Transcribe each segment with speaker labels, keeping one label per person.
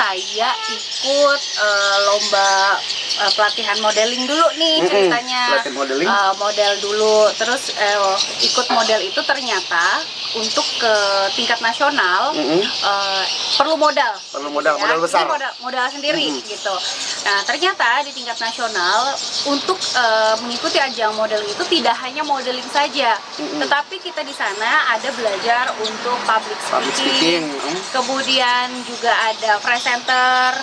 Speaker 1: saya ikut lomba pelatihan modeling dulu nih ceritanya.
Speaker 2: Pelatihan modeling?
Speaker 1: Model dulu, terus ikut model itu ternyata untuk ke tingkat nasional perlu modal.
Speaker 2: Perlu modal,
Speaker 1: ya.
Speaker 2: modal besar.
Speaker 1: Modal sendiri gitu. Nah ternyata di tingkat nasional untuk mengikuti ajang modeling itu tidak hanya modeling saja, tetapi kita di sana ada belajar untuk public speaking. Kemudian juga ada presenter.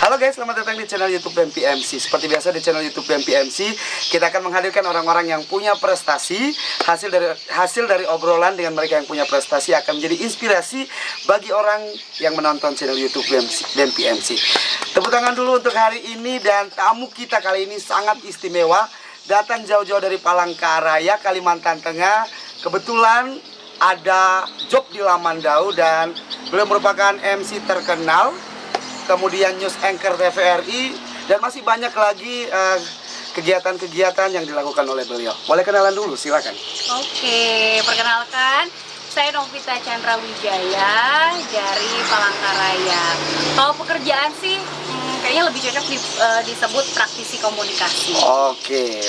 Speaker 2: Halo guys, selamat datang di channel YouTube BEM-PMC. Seperti biasa di channel YouTube BEM-PMC, kita akan menghadirkan orang-orang yang punya prestasi. Hasil dari obrolan dengan mereka yang punya prestasi akan menjadi inspirasi bagi orang yang menonton channel YouTube BEM-PMC. Tepuk tangan dulu untuk hari ini, dan tamu kita kali ini sangat istimewa. Datang jauh-jauh dari Palangkaraya, Kalimantan Tengah. Kebetulan ada job di Lamandau dan beliau merupakan MC terkenal, kemudian news anchor TVRI, dan masih banyak lagi kegiatan-kegiatan yang dilakukan oleh beliau. Boleh kenalan dulu, silakan.
Speaker 1: Oke, perkenalkan, saya Novita Chandra Wijaya dari Palangkaraya. Kalau pekerjaan sih kayaknya lebih cocok disebut praktisi komunikasi.
Speaker 2: Oke,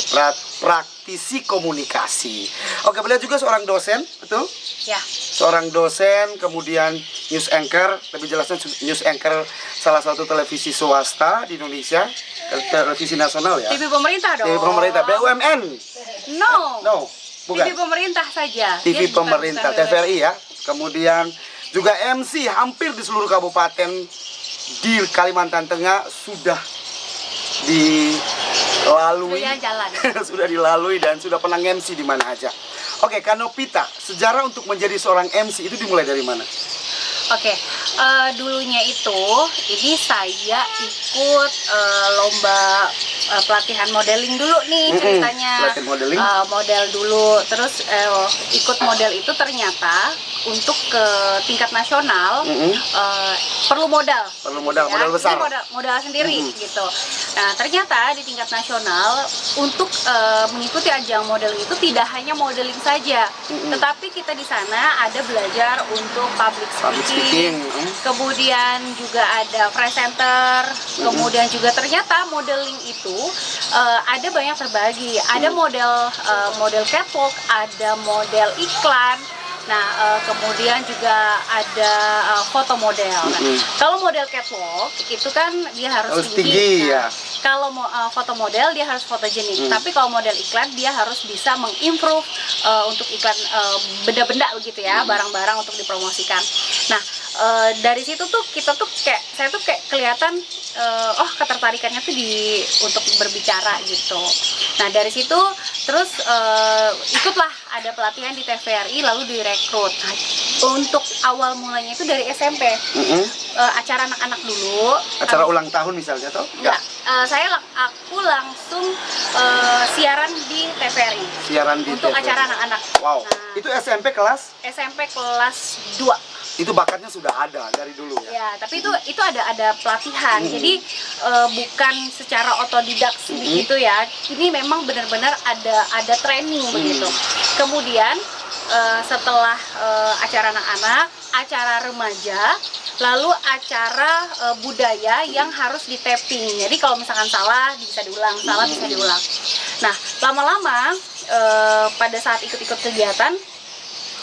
Speaker 2: praktisi komunikasi. Oke, beliau juga seorang dosen, betul?
Speaker 1: Ya.
Speaker 2: Seorang dosen, kemudian news anchor, lebih jelasnya news anchor salah satu televisi swasta di Indonesia, televisi nasional ya.
Speaker 1: TV pemerintah dong.
Speaker 2: TV pemerintah, BUMN. No, bukan.
Speaker 1: TV pemerintah saja.
Speaker 2: TV
Speaker 1: Dia
Speaker 2: pemerintah,
Speaker 1: bukan
Speaker 2: TVRI ya. Kemudian juga MC hampir di seluruh kabupaten di Kalimantan Tengah sudah dilalui. Sudah dilalui dan sudah pernah MC di mana aja. Oke, Kak Novita, sejarah untuk menjadi seorang MC itu dimulai dari mana?
Speaker 1: Oke, dulunya itu ini saya ikut lomba pelatihan modeling dulu nih ceritanya.
Speaker 2: Pelatihan modeling?
Speaker 1: Model dulu, terus ikut model itu ternyata untuk ke tingkat nasional perlu modal.
Speaker 2: Perlu modal,
Speaker 1: ya.
Speaker 2: modal besar.
Speaker 1: Modal sendiri gitu. Nah ternyata di tingkat nasional untuk mengikuti ajang modeling itu tidak hanya modeling saja, tetapi kita di sana ada belajar untuk public speaking. Kemudian juga ada presenter, kemudian juga ternyata modeling itu ada banyak terbagi. Ada model catwalk, ada model iklan. Nah, kemudian juga ada foto model. Nah, kalau model catwalk itu kan dia harus tinggi.
Speaker 2: Ya.
Speaker 1: Kalau foto model dia harus fotogenik. Tapi kalau model iklan dia harus bisa mengimprove untuk iklan benda-benda begitu ya, barang-barang untuk dipromosikan. Nah, dari situ tuh saya tuh kayak kelihatan ketertarikannya tuh untuk berbicara gitu. Nah, dari situ terus ikutlah ada pelatihan di TVRI lalu direkrut. Nah, untuk awal mulanya itu dari SMP. Acara anak-anak dulu.
Speaker 2: Acara ulang tahun misalnya toh?
Speaker 1: Enggak. Aku langsung siaran di TVRI.
Speaker 2: Siaran di
Speaker 1: untuk
Speaker 2: TVRI.
Speaker 1: Acara anak-anak.
Speaker 2: Wow.
Speaker 1: Nah,
Speaker 2: itu SMP kelas?
Speaker 1: SMP kelas 2.
Speaker 2: Itu bakatnya sudah ada dari dulu ya?
Speaker 1: Ya, tapi itu ada pelatihan. Jadi bukan secara otodidak begitu ya. Ini memang benar-benar ada training begitu. Kemudian setelah acara anak-anak, acara remaja, lalu acara budaya yang harus di tapping. Jadi kalau misalkan salah bisa diulang, salah bisa diulang. Nah, lama-lama pada saat ikut-ikut kegiatan,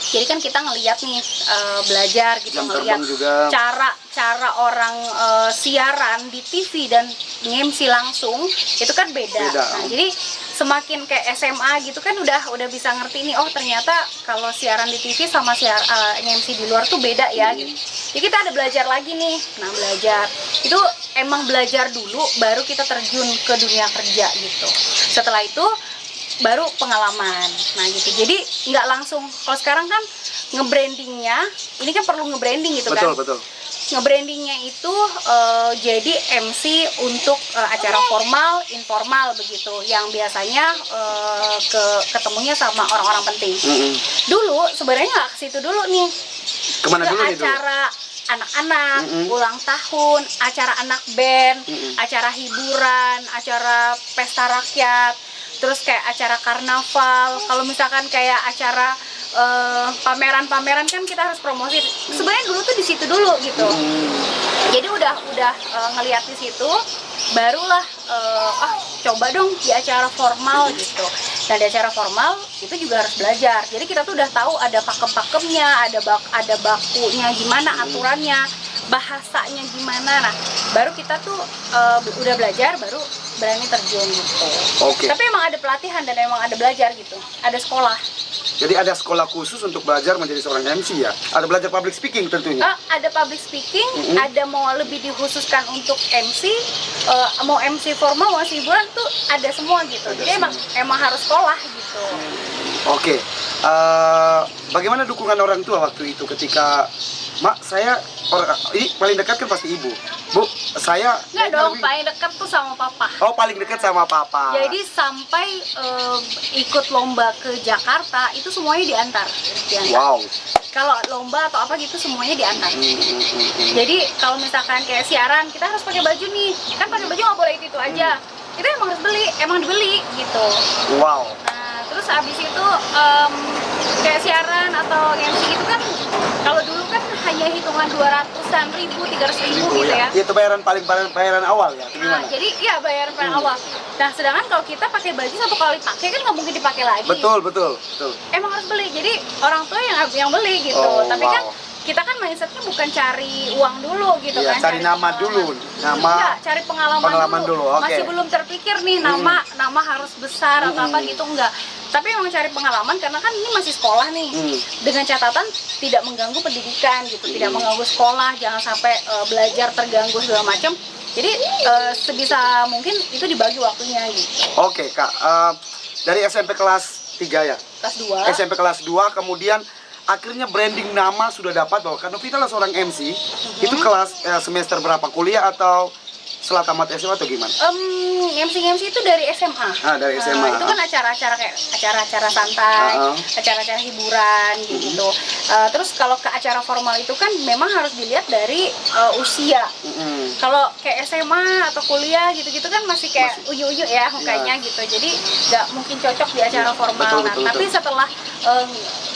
Speaker 1: jadi kan kita ngelihat nih belajar gitu, ngelihat cara orang siaran di TV dan nge-MC langsung itu kan beda. Nah, jadi semakin kayak SMA gitu kan udah bisa ngerti nih, oh ternyata kalau siaran di TV sama nge-MC di luar tuh beda ya gitu. Jadi kita ada belajar lagi nih. Nah, belajar itu emang belajar dulu baru kita terjun ke dunia kerja gitu. Setelah itu baru pengalaman. Nah gitu. Jadi nggak langsung, kalau sekarang kan nge-brandingnya, ini kan perlu nge-branding gitu kan.
Speaker 2: Betul.
Speaker 1: Nge-brandingnya itu jadi MC untuk acara formal, informal begitu, yang biasanya ketemunya sama orang-orang penting. Dulu sebenarnya nggak ke situ dulu nih.
Speaker 2: Kemana
Speaker 1: Ke
Speaker 2: dulu nih dulu?
Speaker 1: acara anak-anak, ulang tahun, acara anak band, acara hiburan, acara pesta rakyat, terus kayak acara karnaval. Kalau misalkan kayak acara pameran-pameran kan kita harus promosi. Sebenarnya dulu tuh di situ dulu gitu. Jadi udah ngeliat di situ, barulah coba dong di acara formal gitu. Nah di acara formal itu juga harus belajar. Jadi kita tuh udah tahu ada pakem-pakemnya, ada bakunya gimana, aturannya, bahasanya gimana. Nah baru kita tuh udah belajar, baru berani terjun gitu.
Speaker 2: Oke.
Speaker 1: Tapi emang ada pelatihan dan emang ada belajar gitu. Ada sekolah.
Speaker 2: Jadi ada sekolah khusus untuk belajar menjadi seorang MC ya? Ada belajar public speaking tentunya?
Speaker 1: Ada public speaking, ada mau lebih dikhususkan untuk MC, mau MC formal, mau hiburan tuh ada semua gitu.
Speaker 2: Ada
Speaker 1: Jadi emang harus sekolah gitu.
Speaker 2: Oke. Bagaimana dukungan orang tua waktu itu ketika Mak, saya ini paling dekat kan pasti ibu. Bu, saya
Speaker 1: Nggak dong, paling dekat tuh sama papa.
Speaker 2: Oh, paling dekat sama papa.
Speaker 1: Jadi sampai ikut lomba ke Jakarta itu semuanya diantar.
Speaker 2: Wow.
Speaker 1: Kalau lomba atau apa gitu semuanya diantar. Jadi kalau misalkan kayak siaran kita harus pakai baju nih, kan pakai baju nggak boleh itu aja. Kita emang harus beli, emang dibeli gitu.
Speaker 2: Wow.
Speaker 1: Nah terus abis itu kayak siaran atau MC itu kan kalau dulu kan hanya hitungan 200-an ribu, 300 ribu gitu ya.
Speaker 2: Itu bayaran awal ya, gimana?
Speaker 1: Nah, jadi ya bayaran paling awal. Nah sedangkan kalau kita pakai baju satu kali pakai kan nggak mungkin dipakai lagi.
Speaker 2: Betul.
Speaker 1: Emang harus beli. Jadi orang tua yang beli gitu.
Speaker 2: Oh,
Speaker 1: Tapi
Speaker 2: wow.
Speaker 1: kan kita kan mindsetnya bukan cari uang dulu gitu
Speaker 2: Iya,
Speaker 1: kan.
Speaker 2: cari nama dulu.
Speaker 1: Enggak, cari pengalaman dulu.
Speaker 2: oke.
Speaker 1: Masih belum terpikir nih nama harus besar atau apa gitu, enggak. Tapi emang cari pengalaman karena kan ini masih sekolah nih. Dengan catatan tidak mengganggu pendidikan gitu, tidak mengganggu sekolah, jangan sampai belajar terganggu segala macam. Jadi sebisa mungkin itu dibagi waktunya gitu.
Speaker 2: Oke, Kak. Dari SMP kelas 3 ya?
Speaker 1: Kelas 2.
Speaker 2: SMP kelas 2 kemudian akhirnya branding nama sudah dapat bahwa Kak Novita lah seorang MC. Itu kelas semester berapa? Kuliah atau setelah tamat SMA atau gimana?
Speaker 1: MC itu dari SMA.
Speaker 2: Dari SMA.
Speaker 1: Itu kan acara-acara kayak acara-acara santai, acara-acara hiburan gitu. Terus kalau ke acara formal itu kan memang harus dilihat dari usia. Kalau kayak SMA atau kuliah gitu-gitu kan masih kayak unyu-unyu ya mukanya gitu. Jadi nggak mungkin cocok di acara formal.
Speaker 2: Betul.
Speaker 1: Tapi setelah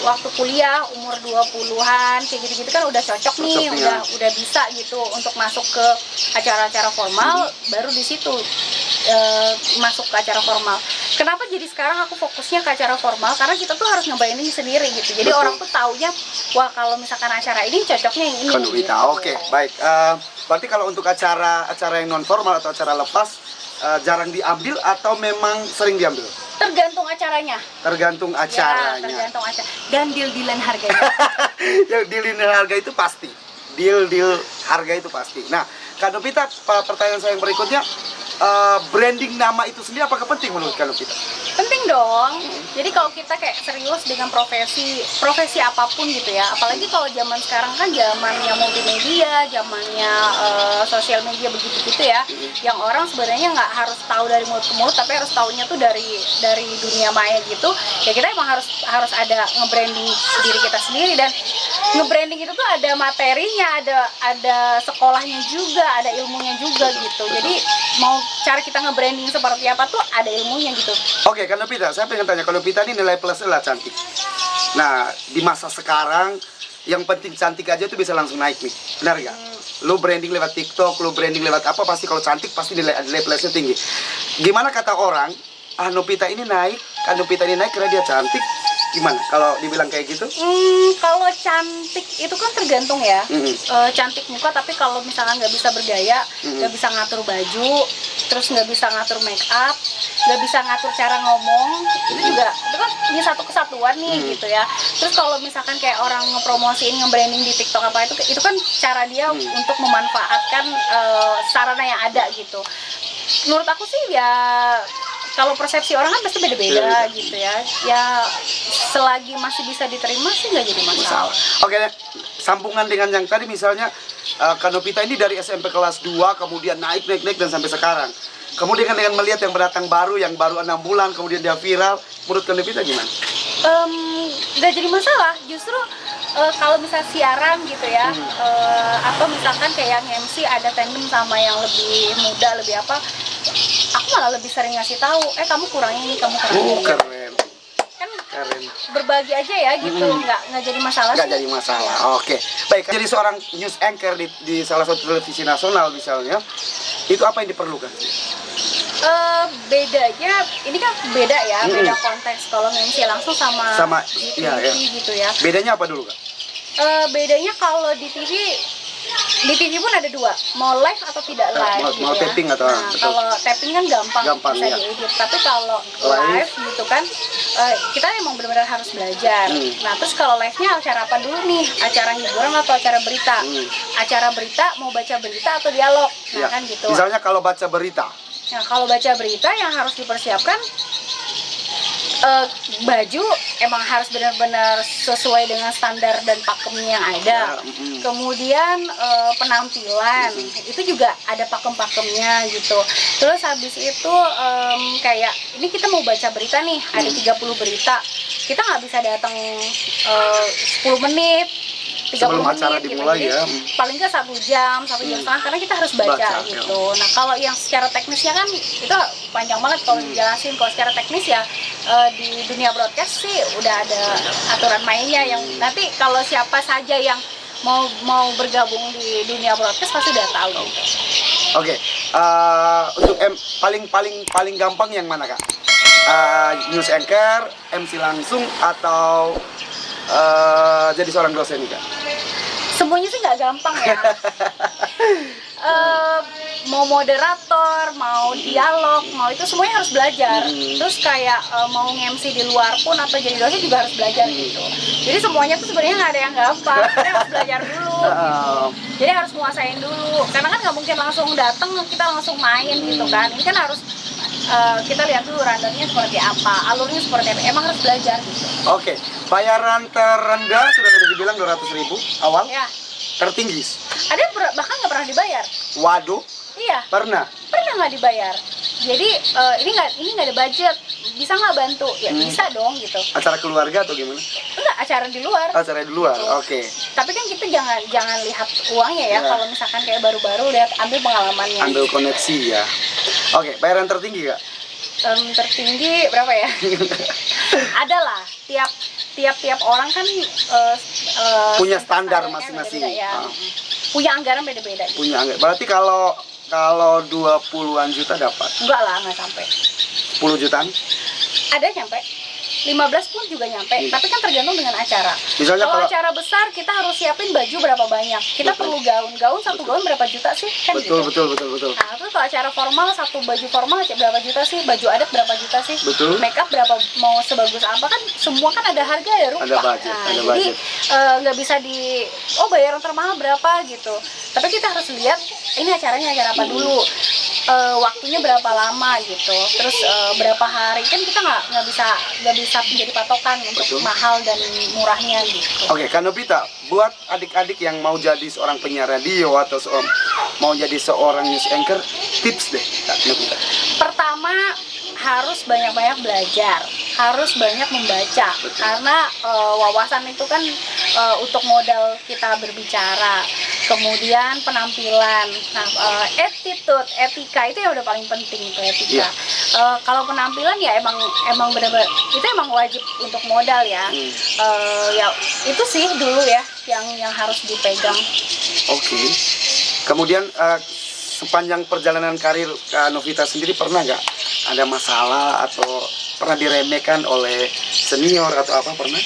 Speaker 1: waktu kuliah umur 20-an kayak gitu-gitu kan udah cocok nih, udah bisa gitu untuk masuk ke acara-acara formal, baru di situ masuk ke acara formal. Kenapa jadi sekarang aku fokusnya ke acara formal? Karena kita tuh harus nyobain ini sendiri gitu. Jadi orang tuh taunya, wah kalau misalkan acara ini cocoknya yang ini.
Speaker 2: Novita.
Speaker 1: Gitu.
Speaker 2: Oke, baik. Berarti kalau untuk acara yang non formal atau acara lepas jarang diambil atau memang sering diambil?
Speaker 1: Tergantung acaranya.
Speaker 2: Tergantung acaranya.
Speaker 1: Ya, tergantung acara. Dan deal-dealan harganya.
Speaker 2: Ya, deal harga itu pasti. Deal harga itu pasti. Nah, Kak Novita, pertanyaan saya yang berikutnya, branding nama itu sendiri apakah penting menurut Kak Novita?
Speaker 1: Penting dong. Jadi kalau kita kayak serius dengan profesi apapun gitu ya, apalagi kalau zaman sekarang kan zamannya multimedia, zamannya sosial media begitu-gitu ya, yang orang sebenarnya nggak harus tahu dari mulut ke mulut, tapi harus tahunya tuh dari dunia maya gitu. Ya kita emang harus ada nge-branding diri kita sendiri, dan nge-branding itu tuh ada materinya, ada sekolahnya juga, ada ilmunya juga gitu. Jadi mau cara kita nge-branding seperti apa tuh ada ilmunya gitu.
Speaker 2: Oke, Kak Novita, saya pengen tanya, Kak Novita ini nilai plusnya lah cantik. Nah, di masa sekarang yang penting cantik aja tuh bisa langsung naik nih, benar nggak? Lo branding lewat TikTok, lo branding lewat apa, pasti kalau cantik pasti nilai plusnya tinggi. Gimana kata orang, Novita ini naik, Kak Novita ini naik karena dia cantik. Gimana kalau dibilang kayak gitu?
Speaker 1: Kalau cantik itu kan tergantung ya. Cantik muka, tapi kalau misalnya nggak bisa bergaya, nggak bisa ngatur baju, terus nggak bisa ngatur make up, nggak bisa ngatur cara ngomong, itu kan ini satu kesatuan nih gitu ya. Terus kalau misalkan kayak orang ngepromosiin, nge-branding di TikTok apa itu kan cara dia untuk memanfaatkan sarana yang ada gitu. Menurut aku sih ya kalau persepsi orang kan pasti beda-beda gitu ya. Ya selagi masih bisa diterima sih nggak jadi masalah.
Speaker 2: Oke, sambungan dengan yang tadi misalnya Kak Novita ini dari SMP kelas 2 kemudian naik dan sampai sekarang. Kemudian dengan melihat yang pendatang baru yang baru 6 bulan kemudian dia viral, menurut Kak Novita gimana?
Speaker 1: Nggak jadi masalah, justru kalau misalnya siaran gitu ya, atau misalkan kayak yang MC ada tandem sama yang lebih muda, lebih apa, aku malah lebih sering ngasih tahu, kamu kurang ini, kamu kurang ini.
Speaker 2: Keren.
Speaker 1: Kan
Speaker 2: Keren.
Speaker 1: berbagi aja ya gitu, nggak jadi masalah
Speaker 2: Nggak
Speaker 1: sih.
Speaker 2: jadi masalah. Oke. Baik, jadi seorang news anchor di salah satu televisi nasional misalnya, itu apa yang diperlukan?
Speaker 1: Bedanya, ini kan beda ya, beda konteks kalau MC langsung sama di TV
Speaker 2: iya, iya.
Speaker 1: gitu ya.
Speaker 2: Bedanya apa dulu, Kak?
Speaker 1: Bedanya kalau di TV pun ada dua, mau live atau tidak live gitu
Speaker 2: mau
Speaker 1: ya.
Speaker 2: tapping atau
Speaker 1: Nah, kalau tapping kan gampang bisa
Speaker 2: iya.
Speaker 1: diedit, tapi kalau live gitu kan kita emang benar-benar harus belajar. Nah, terus kalau live-nya acara apa dulu nih? Acara hiburan atau acara berita? Acara berita mau baca berita atau dialog? Nah,
Speaker 2: Iya.
Speaker 1: kan gitu.
Speaker 2: Misalnya kalau baca berita,
Speaker 1: Nah, kalau baca berita yang harus dipersiapkan baju emang harus benar-benar sesuai dengan standar dan pakemnya yang ada. Kemudian penampilan itu juga ada pakem-pakemnya gitu. Terus habis itu kayak ini kita mau baca berita nih, ada 30 berita. Kita nggak bisa datang 10 menit. 30
Speaker 2: sebelum
Speaker 1: menit,
Speaker 2: acara
Speaker 1: gitu.
Speaker 2: dimulai
Speaker 1: Jadi,
Speaker 2: ya.
Speaker 1: paling nggak 1 jam, 1 jam setengah karena kita harus baca gitu. Nah, kalau yang secara teknisnya kan itu panjang banget kalau dijelasin. Kalau secara teknis ya di dunia broadcast sih udah ada aturan mainnya yang nanti kalau siapa saja yang mau bergabung di dunia broadcast pasti udah tahu gitu.
Speaker 2: Oke, untuk paling gampang yang mana, Kak? News anchor, MC langsung atau jadi seorang dosen nih, Kak?
Speaker 1: Semuanya sih nggak gampang ya. Mau moderator, mau dialog, mau itu semuanya harus belajar. Terus kayak mau nge-MC di luar pun atau jadi dosen juga harus belajar gitu. Jadi semuanya tuh sebenarnya nggak ada yang gampang. Kita harus belajar dulu gitu. Jadi harus nguasain dulu. Karena kan nggak mungkin langsung datang kita langsung main gitu kan. Ini kan harus kita lihat dulu rundownnya seperti apa, alurnya seperti apa. Emang harus belajar gitu.
Speaker 2: Oke, bayaran terendah sudah bisa dibilang 200.000 awal.
Speaker 1: Ya.
Speaker 2: Tertinggi?
Speaker 1: Ada yang bahkan nggak pernah dibayar.
Speaker 2: Waduh,
Speaker 1: Iya.
Speaker 2: pernah.
Speaker 1: Nggak dibayar. Jadi ini nggak ada budget. Bisa nggak bantu? Ya bisa dong gitu.
Speaker 2: Acara keluarga atau gimana?
Speaker 1: Enggak, acara di luar.
Speaker 2: Acara di luar,
Speaker 1: Gitu.
Speaker 2: oke.
Speaker 1: Tapi kan kita jangan lihat uangnya ya.
Speaker 2: Ya.
Speaker 1: Kalau misalkan kayak baru-baru lihat ambil pengalamannya.
Speaker 2: Ambil koneksi ya. Oke, bayaran tertinggi, Kak?
Speaker 1: Tertinggi berapa ya? Ada lah. Tiap orang kan
Speaker 2: Punya standar
Speaker 1: standarnya
Speaker 2: masing-masing.
Speaker 1: beda-beda ya. Punya anggaran beda-beda. Gitu.
Speaker 2: Punya anggaran. Berarti kalau 20-an juta dapat?
Speaker 1: Enggak lah, nggak sampai.
Speaker 2: 10 jutaan?
Speaker 1: Ada nyampe. 15 pun juga nyampe, tapi kan tergantung dengan acara.
Speaker 2: Misalnya
Speaker 1: Kalau
Speaker 2: kalau
Speaker 1: acara besar kita harus siapin baju berapa banyak. Kita perlu gaun satu gaun berapa juta sih? Kan
Speaker 2: betul,
Speaker 1: gitu.
Speaker 2: betul.
Speaker 1: Nah, terus kalau acara formal satu baju formal berapa juta sih? Baju adat berapa juta sih?
Speaker 2: Betul.
Speaker 1: Make up berapa, mau sebagus apa kan semua kan ada harga ya rupa.
Speaker 2: Ada budget,
Speaker 1: Nah,
Speaker 2: ada
Speaker 1: jadi
Speaker 2: budget.
Speaker 1: nggak bisa bayaran termahal berapa gitu. Tapi kita harus lihat ini acaranya acara apa dulu. Waktunya berapa lama gitu, terus berapa hari kan kita nggak bisa menjadi patokan untuk
Speaker 2: Betul.
Speaker 1: mahal dan murahnya gitu.
Speaker 2: Oke, Kak Novita, buat adik-adik yang mau jadi seorang penyiar radio atau mau jadi seorang news anchor, tips deh, Kak Novita.
Speaker 1: Pertama harus banyak-banyak belajar, harus banyak membaca.
Speaker 2: Betul.
Speaker 1: Karena wawasan itu kan untuk modal kita berbicara. Kemudian penampilan, nah attitude, etika itu yang udah paling penting itu etika.
Speaker 2: Iya.
Speaker 1: Kalau penampilan ya emang benar-benar itu emang wajib untuk modal ya. Ya itu sih dulu ya yang harus dipegang.
Speaker 2: Oke. Kemudian sepanjang perjalanan karir Kak Novita sendiri pernah nggak ada masalah atau pernah diremehkan oleh senior atau apa pernah?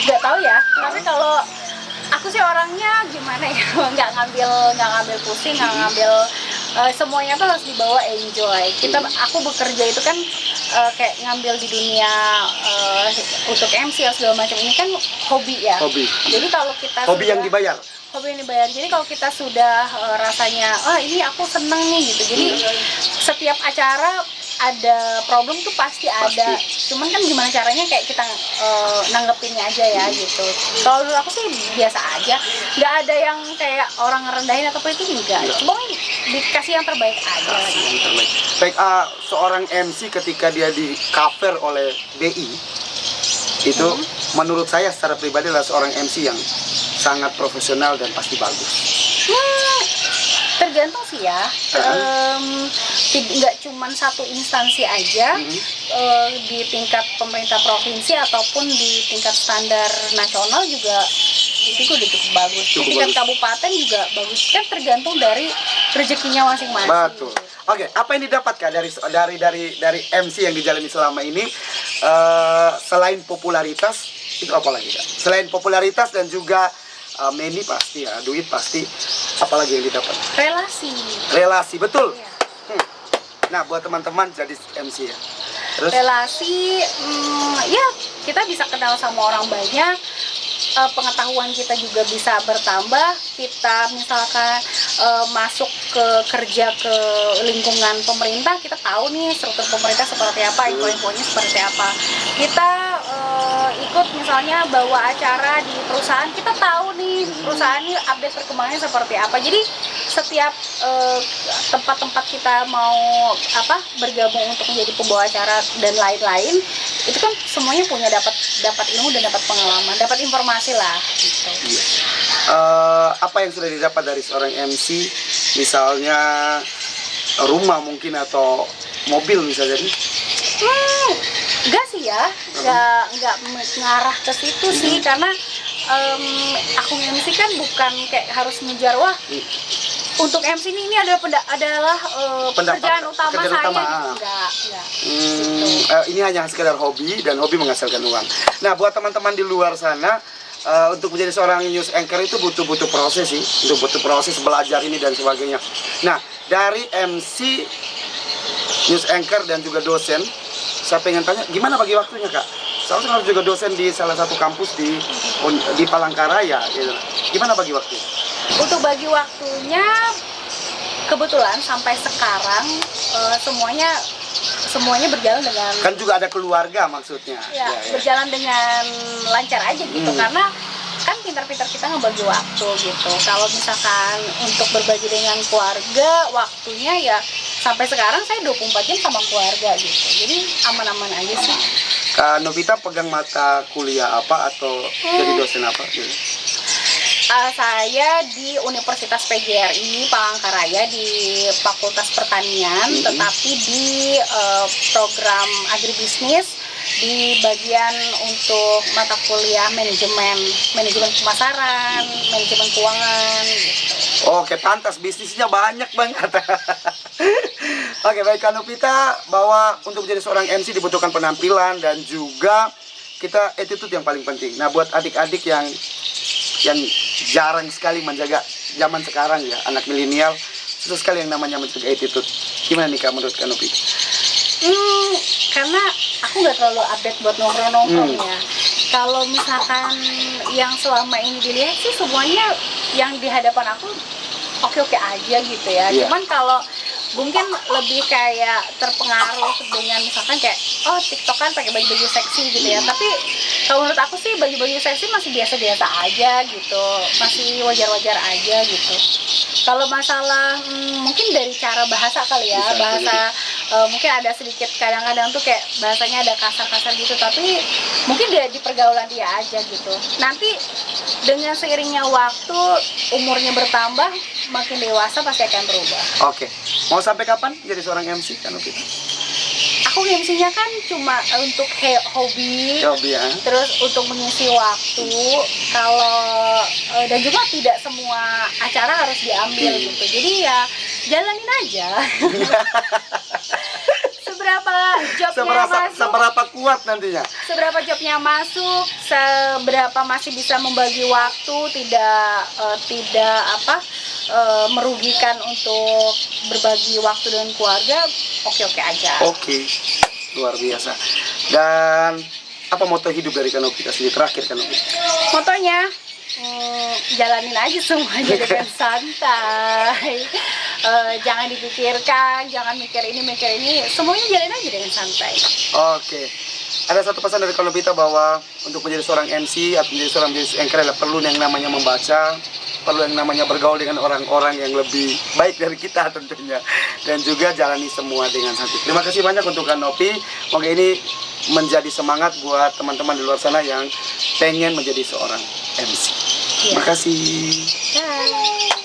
Speaker 1: Nggak tahu ya. Tapi kalau aku sih orangnya gimana ya, nggak ngambil pusing, nggak ngambil semuanya tuh harus dibawa enjoy. Aku bekerja itu kan kayak ngambil di dunia untuk MC atau segala macam ini kan hobi ya.
Speaker 2: Hobi.
Speaker 1: Jadi kalau kita
Speaker 2: Hobi yang dibayar?
Speaker 1: Hobi yang dibayar. Jadi kalau kita sudah rasanya, ini aku seneng nih gitu. Jadi setiap acara ada problem tuh pasti ada. Cuman kan gimana caranya kayak kita nanggepinnya aja ya gitu. Kalau menurut aku sih biasa aja, nggak ada yang kayak orang ngerendahin atau apa itu enggak. Cuma dikasih yang terbaik aja.
Speaker 2: Yang terbaik. Baik, seorang MC ketika dia di cover oleh BI itu menurut saya secara pribadi adalah seorang MC yang sangat profesional dan pasti bagus.
Speaker 1: Tergantung sih ya, nggak cuma satu instansi aja, di tingkat pemerintah provinsi ataupun di tingkat standar nasional juga itu udah cukup bagus. Di tingkat kabupaten juga bagus, kan tergantung dari rezekinya masing-masing.
Speaker 2: Betul. Oke, apa yang didapat Kak dari MC yang dijalani selama ini, selain popularitas itu apa lagi Kak? Selain popularitas dan juga money pasti ya, duit pasti, apalagi yang didapat? Relasi, betul.
Speaker 1: Iya.
Speaker 2: Nah, buat teman-teman jadi MC ya. Terus?
Speaker 1: Relasi, ya kita bisa kenal sama orang banyak, pengetahuan kita juga bisa bertambah. Kita misalkan masuk ke kerja ke lingkungan pemerintah, kita tahu nih struktur pemerintah seperti apa, info-infonya seperti apa. Kita ikut misalnya bawa acara di perusahaan, kita tahu nih perusahaan ini update perkembangannya seperti apa. Jadi setiap tempat-tempat kita mau bergabung untuk menjadi pembawa acara dan lain-lain, itu kan semuanya punya dapat ilmu dan dapat pengalaman, dapat informasi lah gitu.
Speaker 2: Apa yang sudah didapat dari seorang MC, misalnya rumah mungkin atau mobil misalnya jadi?
Speaker 1: Enggak sih ya, enggak mengarah ke situ sih, karena aku MC kan bukan kayak harus ngejar wah untuk MC ini adalah pekerjaan utama saya. Enggak. Gitu.
Speaker 2: Ini hanya sekedar hobi dan hobi menghasilkan uang. Nah, buat teman-teman di luar sana, untuk menjadi seorang news anchor itu butuh proses sih, butuh proses belajar ini dan sebagainya. Nah, dari MC, news anchor dan juga dosen, saya pengen tanya gimana bagi waktunya Kak? Soalnya harus juga dosen di salah satu kampus di Palangkaraya gitu. Gimana bagi waktunya?
Speaker 1: Untuk bagi waktunya, kebetulan sampai sekarang semuanya berjalan dengan,
Speaker 2: kan juga ada keluarga maksudnya
Speaker 1: ya. Berjalan dengan lancar aja gitu, karena kan pintar-pintar kita ngebagi waktu gitu. Kalau misalkan untuk berbagi dengan keluarga, waktunya ya sampai sekarang saya 24 jam sama keluarga gitu, jadi aman-aman aja sih.
Speaker 2: Kak Novita pegang mata kuliah apa atau jadi dosen apa gitu?
Speaker 1: Saya di Universitas PGRI Palangkaraya di Fakultas Pertanian, tetapi di program agribisnis di bagian untuk mata kuliah manajemen pemasaran, manajemen keuangan gitu.
Speaker 2: Oke, pantas bisnisnya banyak banget. Oke, baik Kak Novita, bahwa untuk menjadi seorang MC dibutuhkan penampilan dan juga kita attitude yang paling penting. Nah, buat adik-adik yang jarang sekali menjaga zaman sekarang ya, anak milenial susah sekali yang namanya menjaga attitude. Gimana nih Kak menurut Kak Novita?
Speaker 1: Karena aku nggak terlalu update buat nongkrong ya. Kalau misalkan yang selama ini dilihat sih semuanya yang di hadapan aku oke-oke aja gitu ya. Cuman kalau mungkin lebih kayak terpengaruh dengan misalkan kayak TikTokan pakai baju-baju seksi gitu ya. Tapi kalau menurut aku sih baju-baju seksi masih biasa-biasa aja gitu, masih wajar-wajar aja gitu. Kalau masalah mungkin dari cara bahasa kali ya, mungkin ada sedikit kadang-kadang tuh kayak bahasanya ada kasar-kasar gitu, tapi mungkin di pergaulan dia aja gitu. Nanti dengan seiringnya waktu, umurnya bertambah, makin dewasa pasti akan berubah.
Speaker 2: Oke, mau sampai kapan jadi seorang MC Kak Novita?
Speaker 1: Aku MC-nya kan cuma untuk hobi
Speaker 2: ya.
Speaker 1: Terus untuk mengisi waktu. Kalau dan juga tidak semua acara harus diambil gitu. Jadi ya jalanin aja.
Speaker 2: Seberapa kuat nantinya?
Speaker 1: Seberapa jobnya masuk, seberapa masih bisa membagi waktu, tidak merugikan untuk berbagi waktu dengan keluarga, oke-oke aja.
Speaker 2: Oke, luar biasa. Dan apa moto hidup dari Kak Novita sendiri terakhir Kak Novita?
Speaker 1: Motonya jalanin aja semuanya dengan santai. jangan dipikirkan, jangan mikir ini, semuanya jalanin aja dengan santai.
Speaker 2: Oke. Ada satu pesan dari Konopita bahwa untuk menjadi seorang MC atau menjadi seorang anchor adalah perlu yang namanya membaca, perlu yang namanya bergaul dengan orang-orang yang lebih baik dari kita tentunya, dan juga jalani semua dengan santai. Terima kasih banyak untuk Kak Nopi. Semoga ini menjadi semangat buat teman-teman di luar sana yang pengen menjadi seorang MC. Terima kasih.
Speaker 1: Bye.